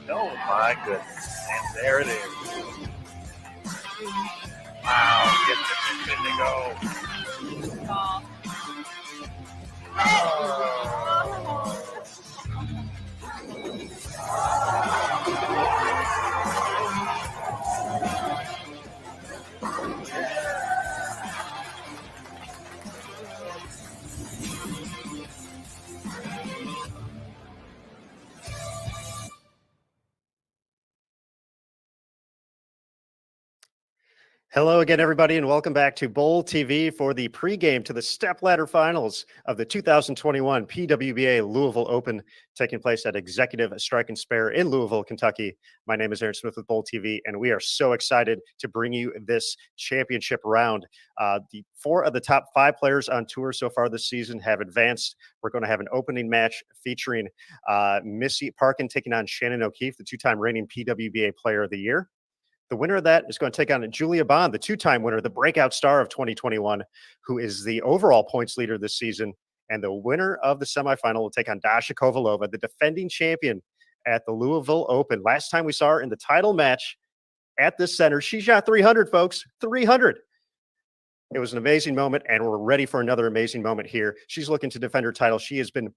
Oh my goodness. And there it is. Wow, get the pin to go. Hello again, everybody, and welcome back to Bowl TV for the pregame to the Stepladder Finals of the 2021 PWBA Louisville Open, taking place at Executive Strike and Spare in Louisville, Kentucky. My name is Aaron Smith with Bowl TV, and we are so excited to bring you this championship round. The 4 of the top 5 players on tour so far this season have advanced. We're going to have an opening match featuring Missy Parkin taking on Shannon O'Keefe, the 2-time reigning PWBA Player of the Year. The winner of that is going to take on Julia Bond, the 2-time winner, the breakout star of 2021, who is the overall points leader this season. And the winner of the semifinal will take on Dasha Kovalova, the defending champion at the Louisville Open. Last time we saw her in the title match at this center, she shot 300, folks, 300. It was an amazing moment, and we're ready for another amazing moment here. She's looking to defend her title. She has been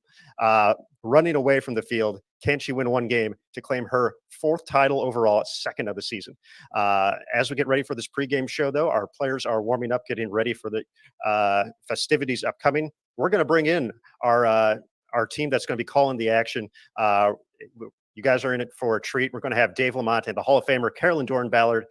running away from the field. Can she win one game to claim her 4th title overall, 2nd of the season? As we get ready for this pregame show, though, our players are warming up, getting ready for the festivities upcoming. We're going to bring in our team that's going to be calling the action. You guys are in it for a treat. We're going to have Dave Lamont and the Hall of Famer Carolyn Doran-Ballard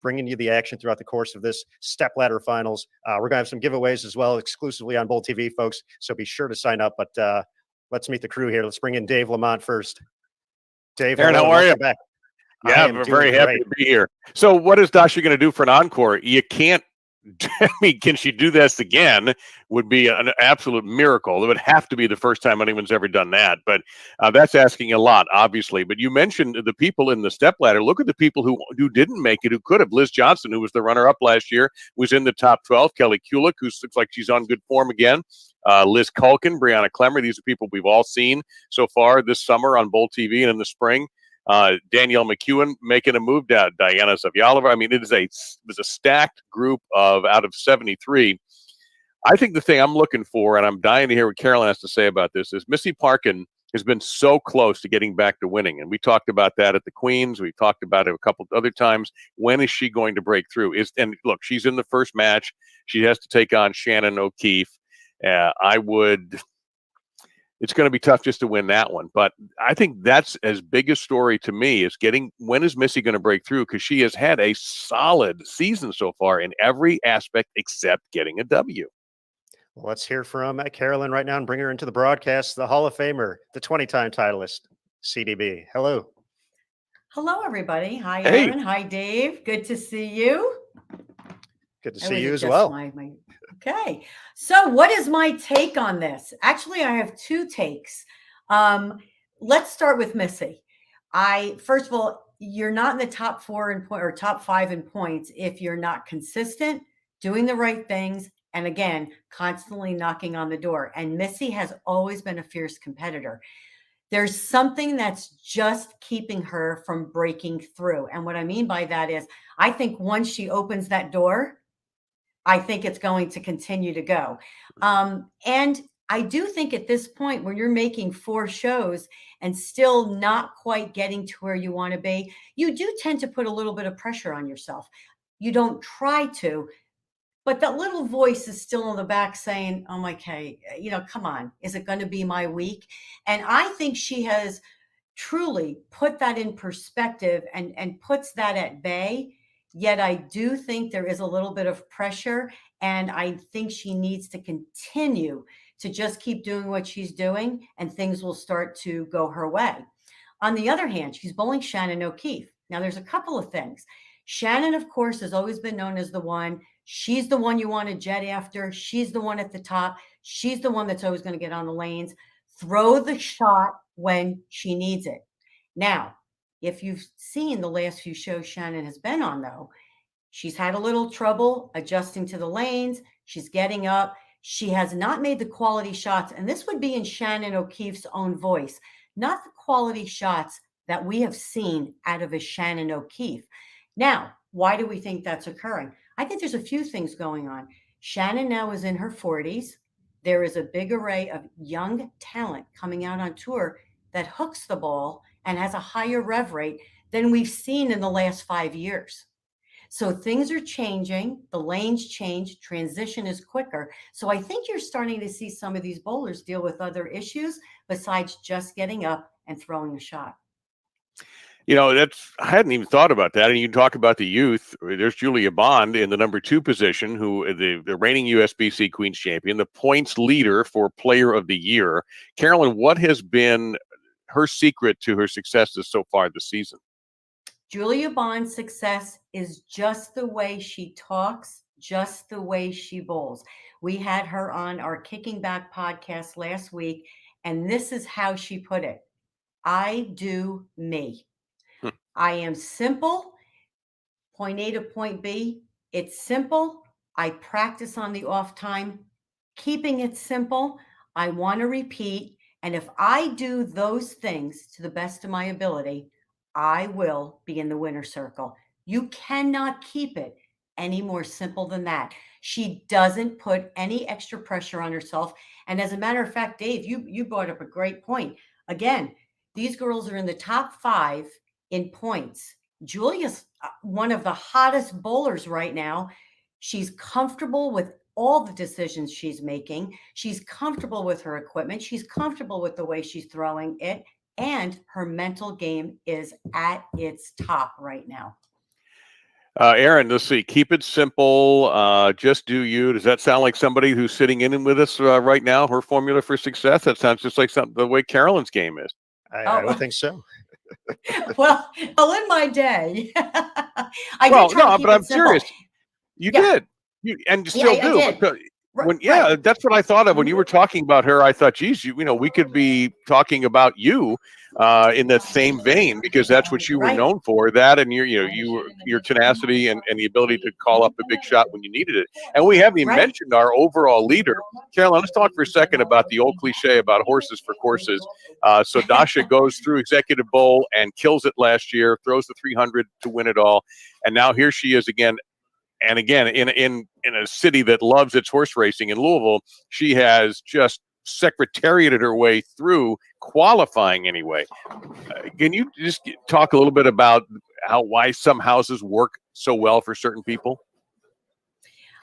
bringing you the action throughout the course of this Stepladder Finals. We're going to have some giveaways as well, exclusively on Bowl TV, folks, so be sure to sign up. But let's meet the crew here. Let's bring in Dave Lamont first. Dave, Aaron, how are you? Back. Yeah, I'm very happy to be here. So what is Dasha going to do for an encore? You can't, I mean, can she do this again? Would be an absolute miracle. It would have to be the first time anyone's ever done that. But that's asking a lot, obviously. But you mentioned the people in the stepladder. Look at the people who didn't make it, who could have. Liz Johnson, who was the runner-up last year, was in the top 12. Kelly Kulik, who looks like she's on good form again. Liz Culkin, Brianna Clemmer. These are people we've all seen so far this summer on Bowl TV and in the spring. Danielle McEwen making a move down. Diana Zavjalova. I mean, it was a stacked group out of 73. I think the thing I'm looking for, and I'm dying to hear what Carolyn has to say about this, is Missy Parkin has been so close to getting back to winning. And we talked about that at the Queens. We talked about it a couple other times. When is she going to break through? And look, she's in the first match. She has to take on Shannon O'Keefe. It's going to be tough just to win that one. But I think that's as big a story to me is when is Missy going to break through? Because she has had a solid season so far in every aspect except getting a W. Well, let's hear from Carolyn right now and bring her into the broadcast, the Hall of Famer, the 20-time titleist, CDB. Hello. Hello, everybody. Hi, Aaron. Hi, Dave. Good to see you. Good to see you as well. Okay. So what is my take on this? Actually, I have 2 takes. Let's start with Missy. First of all, you're not in the top 4 in point or top 5 in points if you're not consistent, doing the right things, and again, constantly knocking on the door. And Missy has always been a fierce competitor. There's something that's just keeping her from breaking through. And what I mean by that is, I think once she opens that door, I think it's going to continue to go. And I do think at this point, when you're making 4 shows and still not quite getting to where you want to be, you do tend to put a little bit of pressure on yourself. You don't try to, but that little voice is still in the back saying, oh, okay, come on, is it going to be my week? And I think she has truly put that in perspective and puts that at bay. Yet I do think there is a little bit of pressure, and I think she needs to continue to just keep doing what she's doing, and things will start to go her way. On the other hand, she's bowling Shannon O'Keefe. Now, there's a couple of things. Shannon, of course, has always been known as the one. She's the one you want to jet after. She's the one at the top. She's the one that's always going to get on the lanes, throw the shot when she needs it. Now, if you've seen the last few shows Shannon has been on, though, she's had a little trouble adjusting to the lanes. She's getting up. She has not made the quality shots. And this would be in Shannon O'Keefe's own voice, not the quality shots that we have seen out of a Shannon O'Keefe. Now, why do we think that's occurring? I think there's a few things going on. Shannon now is in her 40s. There is a big array of young talent coming out on tour that hooks the ball and has a higher rev rate than we've seen in the last 5 years. So things are changing, the lanes change, transition is quicker. So I think you're starting to see some of these bowlers deal with other issues besides just getting up and throwing a shot. You know, I hadn't even thought about that. And you talk about the youth. There's Julia Bond in the number 2 position, who the reigning USBC Queen's champion, the points leader for Player of the Year. Carolyn, what has been her secret to her successes so far this season? Julia Bond's success is just the way she talks, just the way she bowls. We had her on our Kicking Back podcast last week, and this is how she put it. I do me. I am simple. Point A to point B. It's simple. I practice on the off time, keeping it simple. I want to repeat. And if I do those things to the best of my ability, I will be in the winner's circle. You cannot keep it any more simple than that. She doesn't put any extra pressure on herself. And as a matter of fact, Dave, you brought up a great point. Again, these girls are in the top 5 in points. Julia's one of the hottest bowlers right now. She's comfortable with all the decisions she's making. She's comfortable with her equipment. She's comfortable with the way she's throwing it. And her mental game is at its top right now. Aaron, let's see. Keep it simple. Just do you. Does that sound like somebody who's sitting in with us right now? Her formula for success? That sounds just like the way Carolyn's game is. I would think so. well, in my day, but I'm serious. You did. And you still do. That's what I thought of when you were talking about her. I thought, geez, we could be talking about you in that same vein, because that's what you were known for. That and your tenacity and the ability to call up a big shot when you needed it. And we haven't even mentioned our overall leader, Carolyn. Let's talk for a second about the old cliche about horses for courses. So Dasha goes through Executive Bowl and kills it last year, throws the 300 to win it all, and now here she is again. And again, in a city that loves its horse racing in Louisville, she has just secretariated her way through qualifying anyway. Can you just talk a little bit about why some houses work so well for certain people?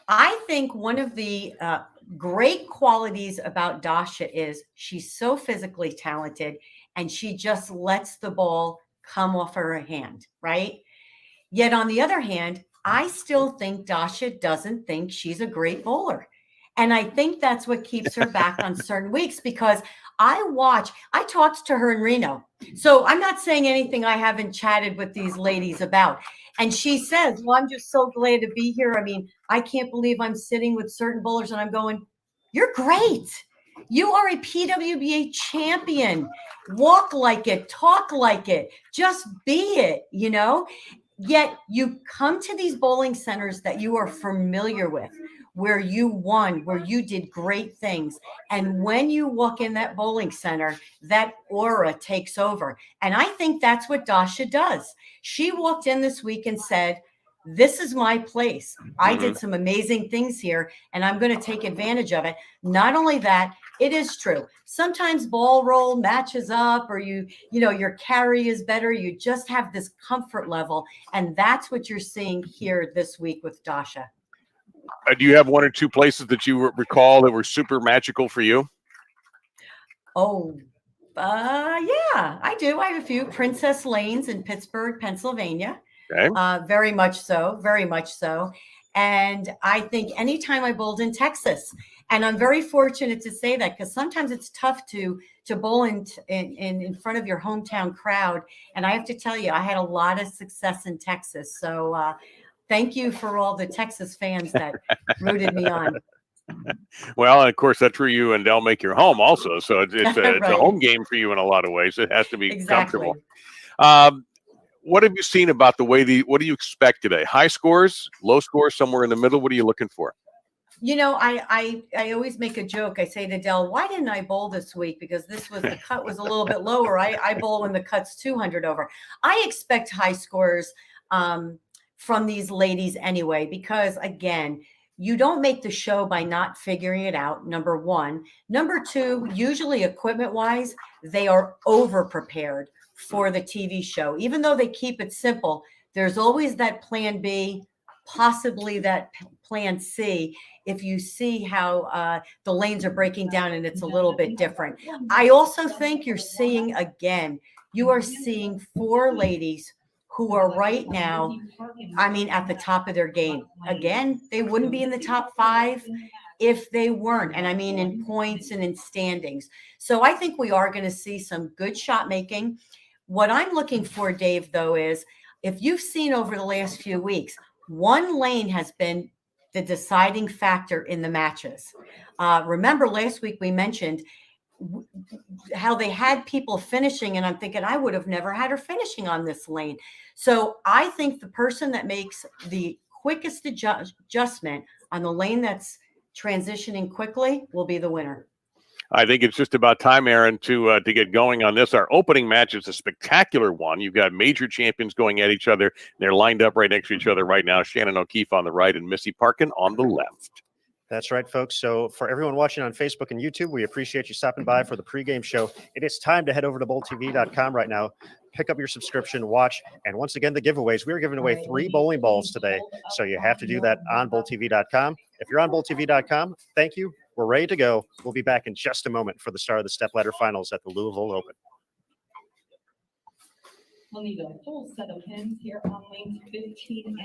I think one of the great qualities about Dasha is she's so physically talented, and she just lets the ball come off her hand, right? Yet on the other hand, I still think Dasha doesn't think she's a great bowler. And I think that's what keeps her back on certain weeks, because I talked to her in Reno. So I'm not saying anything I haven't chatted with these ladies about. And she says, well, I'm just so glad to be here. I mean, I can't believe I'm sitting with certain bowlers, and I'm going, you're great. You are a PWBA champion. Walk like it, talk like it, just be it, Yet you come to these bowling centers that you are familiar with, where you won, where you did great things. And when you walk in that bowling center, that aura takes over. And I think that's what Dasha does. She walked in this week and said, this is my place. I did some amazing things here, and I'm going to take advantage of it. Not only that, it is true. Sometimes ball roll matches up, or your carry is better. You just have this comfort level. And that's what you're seeing here this week with Dasha. Do you have one or two places that you recall that were super magical for you? Oh, yeah, I do. I have a few. Princess Lanes in Pittsburgh, Pennsylvania. Okay. Very much so. Very much so. And I think anytime I bowled in Texas, and I'm very fortunate to say that, because sometimes it's tough to bowl in front of your hometown crowd. And I have to tell you, I had a lot of success in Texas. So thank you for all the Texas fans that rooted me on. Well, and of course, that's where you and Dell make your home also. So it's Right. a home game for you in a lot of ways. It has to be Exactly. comfortable. What have you seen about what do you expect today? High scores, low scores, somewhere in the middle? What are you looking for? You know, I always make a joke. I say to Dell, why didn't I bowl this week? Because the cut was a little bit lower. I bowl when the cut's 200 over. I expect high scores from these ladies anyway, because again, you don't make the show by not figuring it out. Number one. Number two, usually equipment wise, they are over prepared for the TV show. Even though they keep it simple, there's always that plan B, possibly that plan C, if you see how the lanes are breaking down and it's a little bit different. I also think you are seeing 4 ladies who are right now, I mean, at the top of their game. Again, they wouldn't be in the top 5 if they weren't. And I mean, in points and in standings. So I think we are going to see some good shot making. What I'm looking for, Dave, though, is if you've seen over the last few weeks, one lane has been the deciding factor in the matches. Remember last week we mentioned how they had people finishing, and I'm thinking I would have never had her finishing on this lane. So I think the person that makes the quickest adjustment on the lane that's transitioning quickly will be the winner. I think it's just about time, Aaron, to get going on this. Our opening match is a spectacular one. You've got major champions going at each other. They're lined up right next to each other right now. Shannon O'Keefe on the right and Missy Parkin on the left. That's right, folks. So for everyone watching on Facebook and YouTube, we appreciate you stopping by for the pregame show. It is time to head over to bowltv.com right now. Pick up your subscription, watch, and once again, the giveaways. We're giving away 3 bowling balls today, so you have to do that on bowltv.com. If you're on bowltv.com, thank you. We're ready to go. We'll be back in just a moment for the start of the Stepladder Finals at the Louisville Open. We'll need a full set of pins here on lanes 15